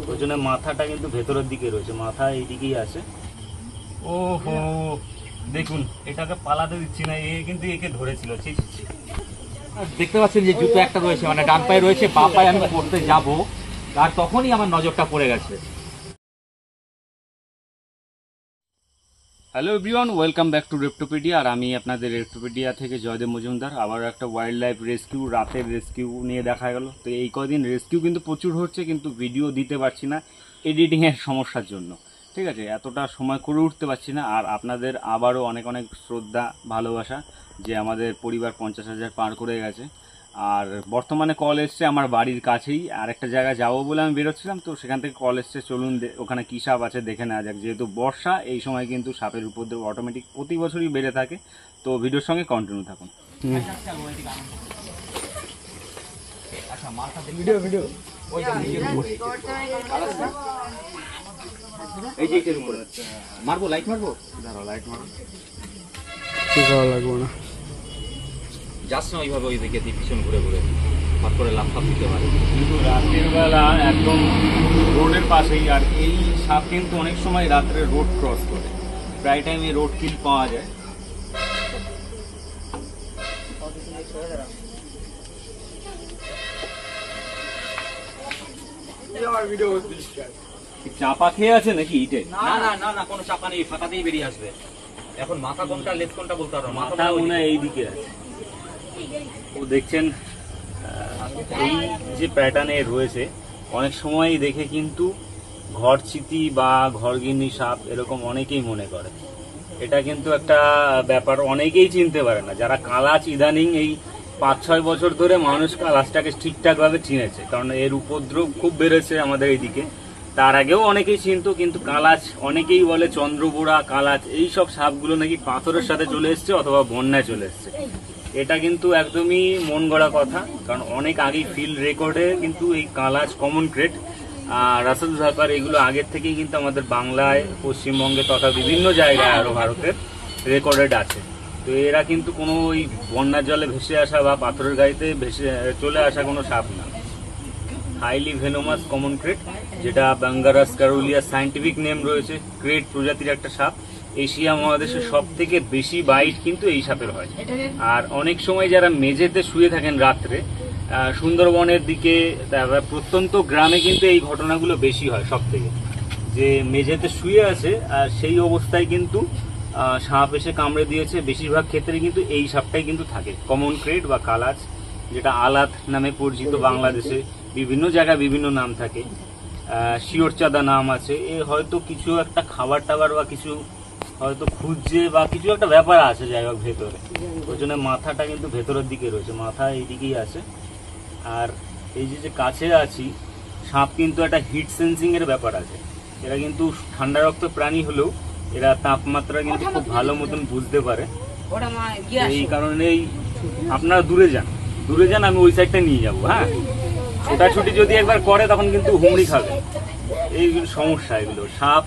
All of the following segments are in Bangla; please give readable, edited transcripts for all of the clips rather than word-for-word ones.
ওই জন্য মাথাটা কিন্তু ভেতরের দিকে রয়েছে, মাথা এইদিকেই আছে। ওহো দেখুন, এটাকে পালাতে দিচ্ছি না, এ কিন্তু একে ধরেছিল। দেখতে পাচ্ছেন যে জুতো একটা রয়েছে, মানে ডান পায়ে রয়েছে, বাঁ পায়ে আমি পড়তে যাব আর তখনই আমার নজরটা পড়ে গেছে। Hello everyone, welcome back to Reptopedia. আর আমি আপনাদের রেপ্টোপিডিয়া থেকে জয়দেব মজুমদার। আবার একটা ওয়াইল্ড লাইফ রেস্কিউ, রাতের রেস্কিউ নিয়ে দেখা গেল। তো এই কদিন রেস্কিউ কিন্তু প্রচুর হচ্ছে, কিন্তু ভিডিও দিতে পারছি না এডিটিংয়ের সমস্যার জন্য। ঠিক আছে, এতটা সময় করে উঠতে পারছি না। আর আপনাদের আবারও অনেক অনেক শ্রদ্ধা, ভালোবাসা যে আমাদের পরিবার 50,000 পার করে গেছে। আর বর্তমানে কল এসছে আমার বাড়ির কাছেই, আর একটা জায়গায় যাবো বলে আমি বেরোচ্ছিলাম, তো সেখান থেকে কল এসছে, চলুন ওখানে কী সাপ আছে দেখে নেওয়া যাক। যেহেতু বর্ষা, এই সময় কিন্তু সাপের উপদ্রব অটোমেটিক প্রতি বছরই বেড়ে থাকে। তো ভিডিওর সঙ্গে কন্টিনিউ থাকুন। মারবো, লাইট মারবো, লাইট মারো, কি করা লাগবে না, যাস না ওইভাবে ওই দিকে পিছন ঘুরে ঘুরে হাত করে লাফ দিতে পারে। কিন্তু রাতের বেলা একদম রোডের পাশেই, আর এই সাপ কিন্তু অনেক সময় রাত্রে রোড ক্রস করে, প্রায় টাইম এই রোড কিল পাওয়া যায়। চাপা খেয়ে আছে নাকি ইটে? না না না না, কোনো চাপা নেই, ফাঁকাতেই বেরিয়ে আসবে। এখন মাথা কোনটা লেজ কোনটা বলতে পারবো, মাথা মনে হয় এইদিকে আছে। ও দেখছেন এই যে প্যাটার্নে রয়েছে, অনেক সময় দেখে কিন্তু ঘরচিতি বা ঘরগিন্নি সাপ এরকম অনেকেই মনে করে। এটা কিন্তু একটা ব্যাপার, অনেকেই চিনতে পারে না। যারা কালাচ ইদানিং এই 5-6 বছর ধরে মানুষ কালাচটাকে ঠিকঠাকভাবে চিনেছে, কারণ এর উপদ্রব খুব বেড়েছে আমাদের এইদিকে। তার আগেও অনেকেই চিনতো, কিন্তু কালাচ অনেকেই বলে চন্দ্রবোড়া, কালাচ এই সব সাপগুলো নাকি পাথরের সাথে চলে এসছে অথবা বন্যায় চলে এসছে। এটা কিন্তু একদমই মন গড়া কথা, কারণ অনেক আগেই ফিল্ড রেকর্ডে কিন্তু এই কালাচ, কমন ক্রেট, রাসেল ভাইপার এগুলো আগের থেকেই কিন্তু আমাদের বাংলায়, পশ্চিমবঙ্গে তথা বিভিন্ন জায়গায় আরও ভারতের রেকর্ডেড আছে। তো এরা কিন্তু কোনো ওই বন্যার জলে ভেসে আসা বা পাথরের গাড়িতে ভেসে চলে আসা কোনো সাপ না। হাইলি ভেনোমাস কমন ক্রেট, যেটা বাঙ্গারাস ক্যারোলিয়া সায়েন্টিফিক নেম রয়েছে। ক্রেট প্রজাতির একটা সাপ, এশিয়া মহাদেশে সব থেকে বেশি বাইট কিন্তু এই সাপের হয়। আর অনেক সময় যারা মেঝেতে শুয়ে থাকেন রাত্রে, সুন্দরবনের দিকে, প্রত্যন্ত গ্রামে কিন্তু এই ঘটনাগুলো বেশি হয় সব থেকে, যে মেঝেতে শুয়ে আছে আর সেই অবস্থায় কিন্তু সাপ এসে কামড়ে দিয়েছে। বেশিরভাগ ক্ষেত্রে কিন্তু এই সাপটাই কিন্তু থাকে, কমন ক্রেট বা কালাচ, যেটা আলাত নামে পরিচিত। বাংলাদেশে বিভিন্ন জায়গায় বিভিন্ন নাম থাকে, শিওরচাঁদা নাম আছে। এ হয়তো কিছু একটা খাবার টাবার বা কিছু হয়তো খুঁজছে বা কিছু একটা ব্যাপার আছে, যাই হোক ভেতরে। ওই জন্য মাথাটা কিন্তু ভেতরের দিকে রয়েছে, মাথা এইদিকেই আছে। আর এই যে কাছে আছি, সাপ কিন্তু একটা হিট সেন্সিং এর ব্যাপার আছে। এরা কিন্তু ঠান্ডা রক্ত প্রাণী হলেও এরা তাপমাত্রা কিন্তু খুব ভালো মতন বুঝতে পারে। এই কারণেই আপনারা দূরে যান, আমি ওই সাইডটা নিয়ে যাবো। হ্যাঁ, ছোটাছুটি যদি একবার করে তখন কিন্তু হুমড়ি খাবে। এইগুলো সমস্যা, এগুলো সাপ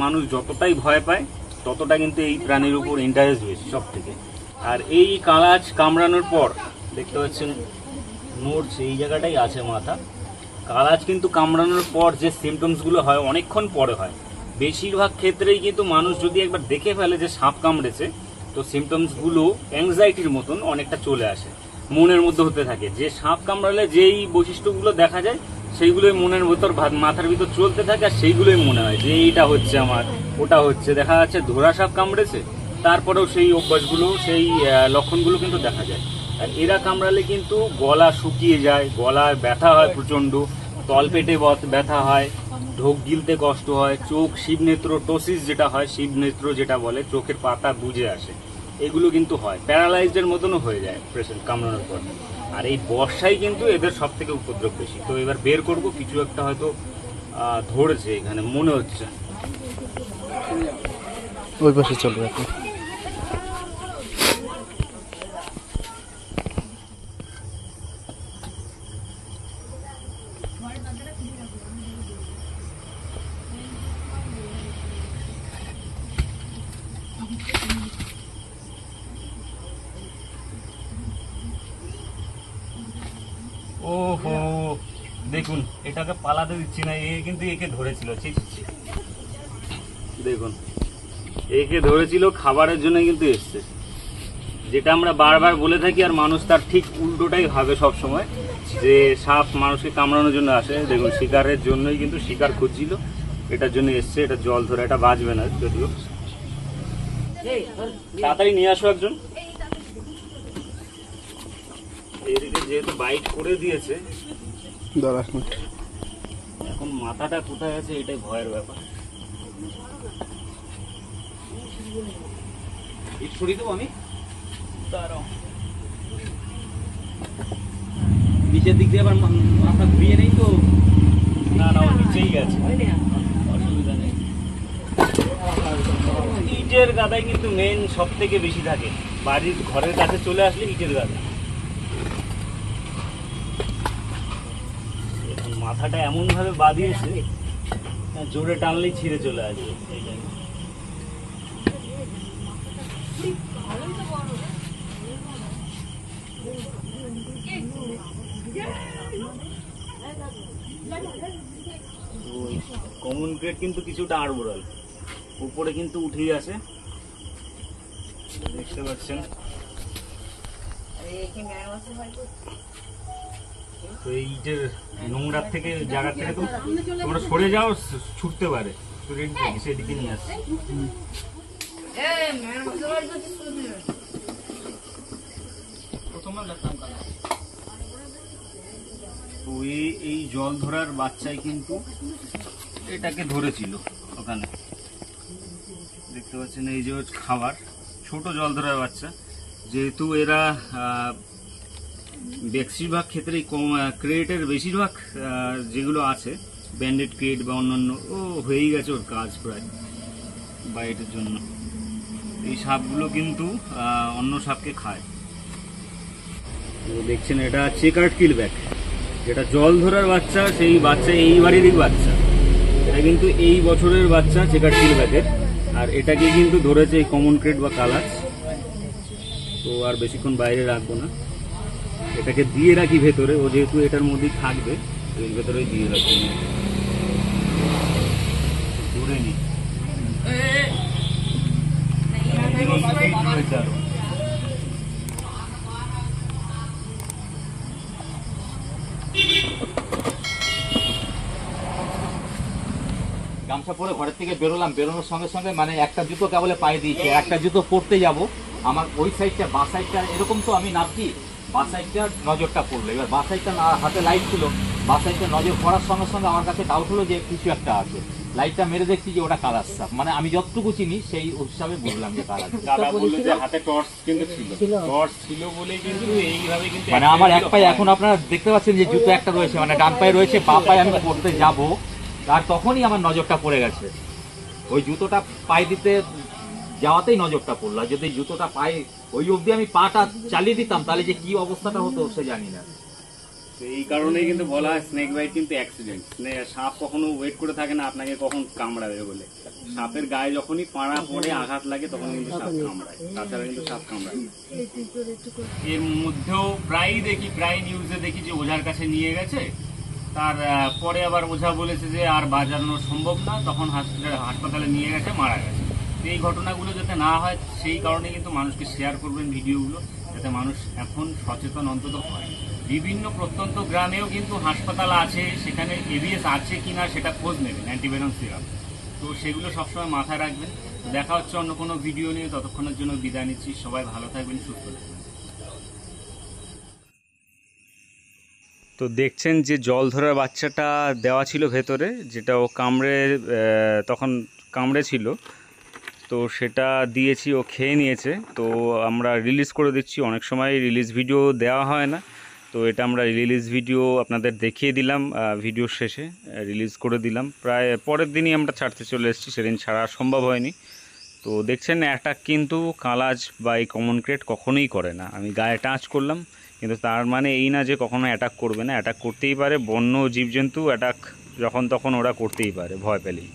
মানুষ যতটাই ভয় পায় ততটা কিন্তু এই প্রাণীর উপর ইন্টারেস্ট বেশি সব থেকে। আর এই কালাচ কামড়ানোর পর দেখতে পাচ্ছেন নড়ছে, এই জায়গাটাই আছে মাথা। কালাচ কিন্তু কামড়ানোর পর যে সিমটমসগুলো হয় অনেকক্ষণ পরে হয়। বেশিরভাগ ক্ষেত্রেই কিন্তু মানুষ যদি একবার দেখে ফেলে যে সাপ কামড়েছে, তো সিমটমসগুলো অ্যাংজাইটির মতন অনেকটা চলে আসে, মনের মধ্যে হতে থাকে। যে সাপ কামড়ালে যেই বৈশিষ্ট্যগুলো দেখা যায় সেইগুলোই মনের ভিতর, মাথার ভিতর চলতে থাকে, আর সেইগুলোই মনে হয় যে এইটা হচ্ছে আমার, ওটা হচ্ছে। দেখা যাচ্ছে ধরা সাপ কামড়েছে, তারপরেও সেই অভ্যাসগুলো, সেই লক্ষণগুলো কিন্তু দেখা যায়। আর এরা কামড়ালে কিন্তু গলা শুকিয়ে যায়, গলায় ব্যথা হয় প্রচণ্ড, তলপেটে ব্যথা হয়, ঢোক গিলতে কষ্ট হয়, চোখ শিবনেত্র টোসিস যেটা হয়, শিবনেত্র যেটা বলে, চোখের পাতা বুজে আসে, এগুলো কিন্তু হয়। প্যারালাইজডের মতনও হয়ে যায় পেশেন্ট কামড়ানোর পর। আর এই বর্ষায় কিন্তু এদের সব থেকে উপদ্রব বেশি। তো এবার বের করব, কিছু একটা হয়তো ধরেছে এখানে মনে হচ্ছে। ওই পাশে চলে যাবে। ওহো দেখুন এটাকে পালাতে দিচ্ছি না, এ কিন্তু একে ধরেছিল। দেখুন একে ধরেছিল, খাবারের জন্য কিন্তু এসছে। যেটা আমরা বারবার বলে থাকি আর মানুষ তার ঠিক উল্টোটাই ভাবে সব সময়, যে সাপ মানুষকে কামড়ানোর জন্য আসে। দেখুন শিকারের জন্যই কিন্তু শিকার খুঁজছিল, এটার জন্য এসছে। এটা জল ধরে, এটা বাঁচবে না যদিও। তাড়াতাড়ি নিয়ে আসো একজন। এদিকে যেহেতু বাইট করে দিয়েছে, 10 মিনিট। এখন মাথাটা কোথায় আছে এটাই ভয়ের ব্যাপার। সরিয়ে দেবো আমি, দাঁড়াও। নিচের দিক দিয়ে আবার মাথা ঘুরিয়ে নেই তো। না না, ও নিচেই গেছে, অসুবিধা নেই। ইটের গাদায় কিন্তু মেন সব থেকে বেশি থাকে। বাড়ির ঘরের কাছে চলে আসলে ইটের গাদা। এখন মাথাটা এমন ভাবে বাঁধিয়েছে, জোরে টানলেই ছিঁড়ে চলে আসবে। কমন গ্রেড কিন্তু কিছুটা আড়বড়াল, উপরে কিন্তু উঠেই আসে, দেখতে পাচ্ছেন। তো এইটার নোংরার থেকে, জায়গা থেকে তো তোমরা সরে যাও, ছুটতে পারে, তো রেডি থাকি, সেদিকে নিয়ে আসছে। তো এই জল ধরার বাচ্চাই কিন্তু এটাকে ধরেছিল ওখানে, দেখতে পাচ্ছেন। এই যে খাবার, ছোট জল ধরার বাচ্চা। যেহেতু এরা বেশিরভাগ ক্ষেত্রে ক্রেটের বেশিরভাগ যেগুলো আছে ব্যান্ডেড ক্রেট বা অন্যান্য, ও হয়েই গেছে ওর কাজ প্রায় বাইটের জন্য। এই সাপগুলো কিন্তু অন্য সাপকে খায়। দেখছেন এটা চেকার্ড কিলব্যাক, যেটা জল ধরার বাচ্চা, সেই বাচ্চা এই বাড়িরই বাচ্চা। এটা কিন্তু এই বছরের বাচ্চা চেকার্ড কিলব্যাকের। আর এটাকে কিন্তু ধরেছে এই কমন ক্রেট বা কালাচ। তো আর বেশিক্ষণ বাইরে রাখবো না, এটাকে দিয়ে রাখি ভেতরে। ও যেহেতু এটার মধ্যেই থাকবে, এর ভেতরেই দিয়ে রাখবো, দূরে নি। গামছা পরে ঘরের থেকে বেরোলাম, বেরোনোর সঙ্গে সঙ্গে মানে একটা জুতো কেবলে পায়ে দিয়েছে, একটা জুতো পরতে যাব, আমার ওই সাইডটা বা সাইডটা এরকম, তো আমি নামছি, বা সাইডটার নজরটা পড়লো। এবার বা সাইডটা হাতে লাইট ছিল, বা সাইডটা নজর পড়ার সঙ্গে সঙ্গে আমার কাছে ডাউট হলো যে কিছু একটা আছে। লাইটটা মেরে দেখছি যে ওটা কালার সাপ, মানে আমি যতটুকু চিনি সেই হিসাবে বুঝলাম যে কালার। দাদা বললো যে হাতে টর্চ কিন্তু ছিল, টর্চ ছিল বলেই কিন্তু এইভাবে কিন্তু, মানে আমার এক পায়ে, এখন আপনারা দেখতে পাচ্ছেন যে জুতো একটা রয়েছে, মানে ডান পায়ে রয়েছে, বা পায়ে আমি পড়তে যাব, আর তখনই আমার নজরটা পড়ে গেছে। ওই জুতোটা পায়ে দিতে যাওয়াতেই নজরটা পড়লো। আর যদি জুতোটা পায়ে ওই অবধি আমি পাটা চালিয়ে দিতাম, তাহলে যে কি অবস্থাটা হতো সে জানি না। এই কারণেই কিন্তু বলা হয় স্নেক বাইট কিন্তু অ্যাক্সিডেন্ট। সাপ কখনো ওয়েট করে থাকে না আপনাকে কখন কামড়াবে বলে। সাপের গায়ে যখনই পাড়া পড়ে আঘাত লাগে তখন কিন্তু সাপ কামড়ায়, তাছাড়া কিন্তু সাপ কামড়ায়। এর মধ্যেও প্রায় নিউজে দেখি যে ওঝার কাছে নিয়ে গেছে, তার পরে আবার ওঝা বলেছে যে আর বাজানো সম্ভব না, তখন হাসপাতালে নিয়ে গেছে, মারা গেছে। এই ঘটনাগুলো যাতে না হয় সেই কারণে কিন্তু মানুষকে শেয়ার করবেন ভিডিওগুলো, যাতে মানুষ এখন সচেতন অন্তত হয়। বিভিন্ন প্রত্যন্ত গ্রামেও কিন্তু হাসপাতাল আছে, সেখানে এবিএস আছে কিনা সেটা খোঁজ নেবেন, অ্যান্টিভেনম সিরাপ। তো সেগুলো সবসময় মাথায় রাখবেন। দেখা হচ্ছে অন্য কোনো ভিডিও নিয়ে, ততক্ষণের জন্য বিদায় নিচ্ছি। সবাই ভালো থাকবেন, সুস্থ থাকবেন। তো দেখছেন যে জল ধরার বাচ্চাটা দেওয়া ছিল ভেতরে, যেটা ও তখন কামড়েছিল, তো সেটা দিয়েছি, ও খেয়ে নিয়েছে। তো আমরা রিলিজ করে দিচ্ছি। অনেক সময় রিলিজ ভিডিও দেওয়া হয় না, তো এটা আমরা রিলিজ ভিডিও আপনাদের দেখিয়ে দিলাম, ভিডিও শেষে রিলিজ করে দিলাম। প্রায় পরের দিনই আমরা ছাড়তে চলে এসেছি, সেদিন ছাড়া সম্ভব হয়নি। তো দেখছেন অ্যাটাক কিন্তু কালাজ বা এই কমন ক্রেট কখনোই করে না। আমি গায়ে টাচ করলাম, কিন্তু তার মানে এই না যে কখনো অ্যাটাক করবে না। অ্যাটাক করতেই পারে, বন্য জীবজন্তু অ্যাটাক যখন তখন ওরা করতেই পারে ভয় পেলেই।